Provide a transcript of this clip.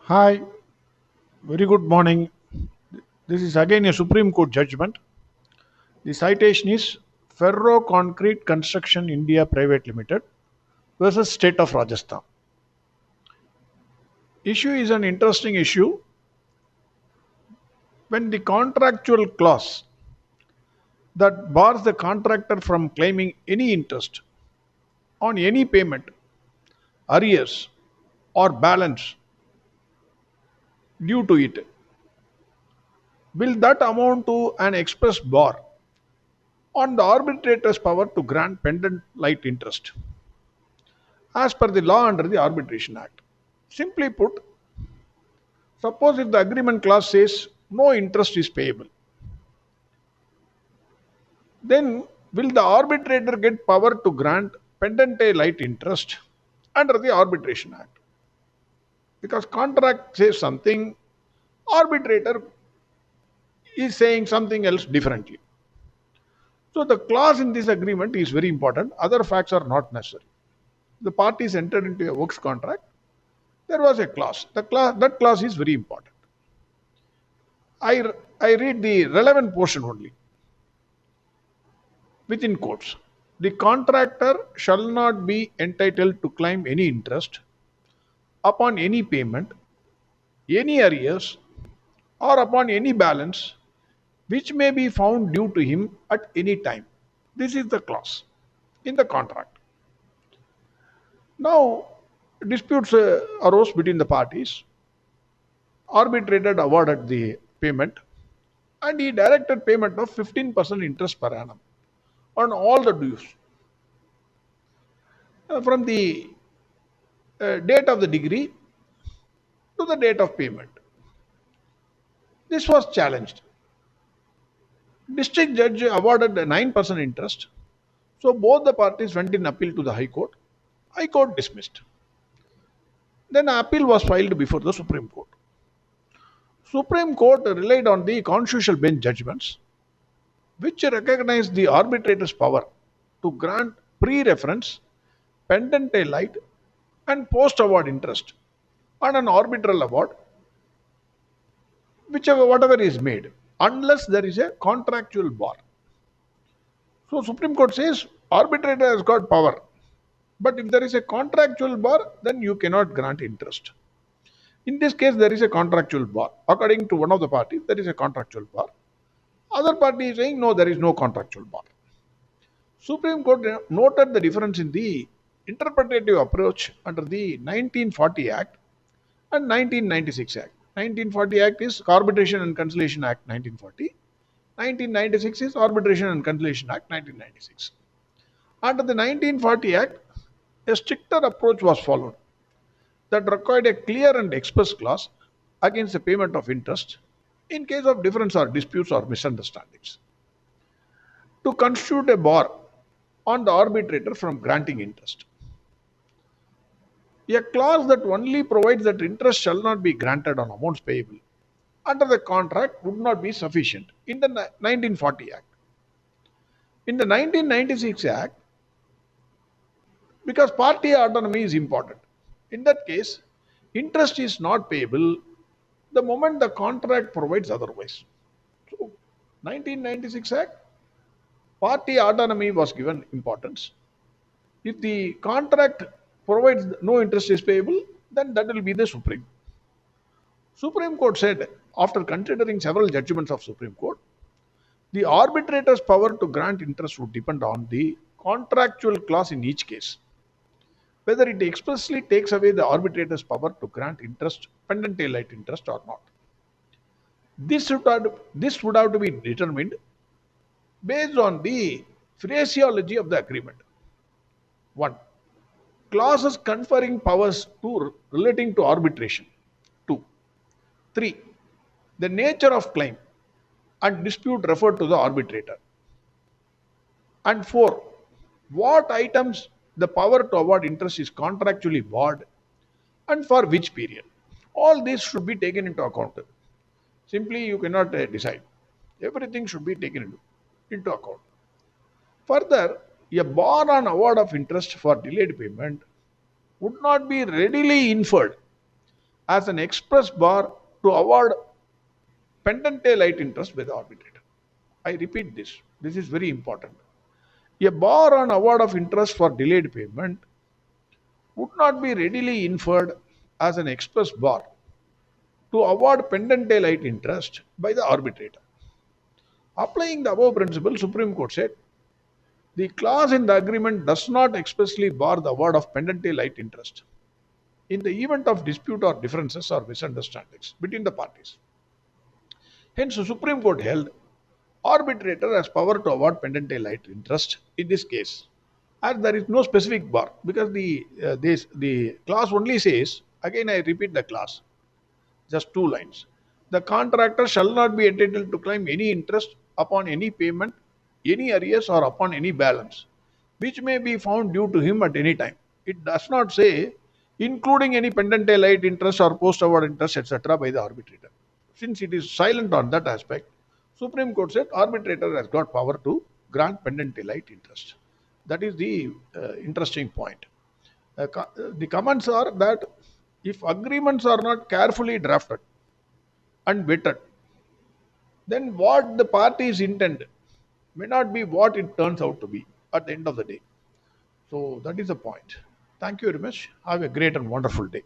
Hi, very good morning. This is again a Supreme Court judgment. The citation is Ferro Concrete Construction India Private Limited versus State of Rajasthan. Issue is an interesting issue when the contractual clause that bars the contractor from claiming any interest on any payment, arrears, or balance due to it. Will that amount to an express bar on the arbitrator's power to grant pendent light interest as per the law under the Arbitration Act? Simply put, suppose if the agreement clause says no interest is payable, then will the arbitrator get power to grant pendente light interest under the Arbitration Act? Because contract says something, arbitrator is saying something else differently. So the clause in this agreement is very important. Other facts are not necessary. The parties entered into a works contract. There was a clause. That clause is very important. I, I read the relevant portion only within quotes. The contractor shall not be entitled to claim any interest upon any payment, any arrears, or upon any balance which may be found due to him at any time. This is the clause in the contract. Now, disputes arose between the parties. Arbitrator awarded the payment and he directed payment of 15% interest per annum on all the dues from the date of the degree to the date of payment. This was challenged. District judge awarded a 9% interest. So both the parties went in appeal to the High Court. High Court dismissed. Then appeal was filed before the Supreme Court. Supreme Court relied on the constitutional bench judgments which recognized the arbitrator's power to grant pre-reference, pendente light and post-award interest on an arbitral award, whatever is made, unless there is a contractual bar. So Supreme Court says arbitrator has got power, but if there is a contractual bar, then you cannot grant interest. In this case, there is a contractual bar. According to one of the parties, there is a contractual bar. Other party is saying no, there is no contractual bar. Supreme Court noted the difference in the interpretative approach under the 1940 Act and 1996 Act. 1940 Act is Arbitration and Conciliation Act 1940. 1996 is Arbitration and Conciliation Act 1996. Under the 1940 Act, a stricter approach was followed that required a clear and express clause against the payment of interest in case of difference or disputes or misunderstandings to constitute a bar on the arbitrator from granting interest. A clause that only provides that interest shall not be granted on amounts payable under the contract would not be sufficient in the 1940 Act. In the 1996 Act, because party autonomy is important, in that case, interest is not payable the moment the contract provides otherwise. So, 1996 Act, party autonomy was given importance. If the contract provides no interest is payable, then that will be the Supreme. Supreme Court said, after considering several judgments of Supreme Court, the arbitrator's power to grant interest would depend on the contractual clause in each case, whether it expressly takes away the arbitrator's power to grant interest, pendente light interest or not. This would have to be determined based on the phraseology of the agreement. 1. Clauses conferring powers relating to arbitration. 2. 3. The nature of claim and dispute referred to the arbitrator. And 4. What items the power to award interest is contractually barred and for which period. All this should be taken into account. Simply you cannot decide. Everything should be taken into account. Further, a bar on award of interest for delayed payment would not be readily inferred as an express bar to award pendente lite interest by the arbitrator. I repeat this. This is very important. A bar on award of interest for delayed payment would not be readily inferred as an express bar to award pendente lite interest by the arbitrator. Applying the above principle, Supreme Court said the clause in the agreement does not expressly bar the award of pendente lite interest in the event of dispute or differences or misunderstandings between the parties. Hence, the Supreme Court held arbitrator has power to award pendente lite interest in this case, as there is no specific bar because the clause only says, again I repeat the clause, just two lines. The contractor shall not be entitled to claim any interest upon any payment, any arrears, or upon any balance, which may be found due to him at any time. It does not say, including any pendente lite interest or post award interest, etc., by the arbitrator. Since it is silent on that aspect, Supreme Court said arbitrator has got power to grant pendente lite interest. That is the interesting point. The comments are that if agreements are not carefully drafted and vetted, then what the parties intend may not be what it turns out to be at the end of the day. So that is the point. Thank you very much. Have a great and wonderful day.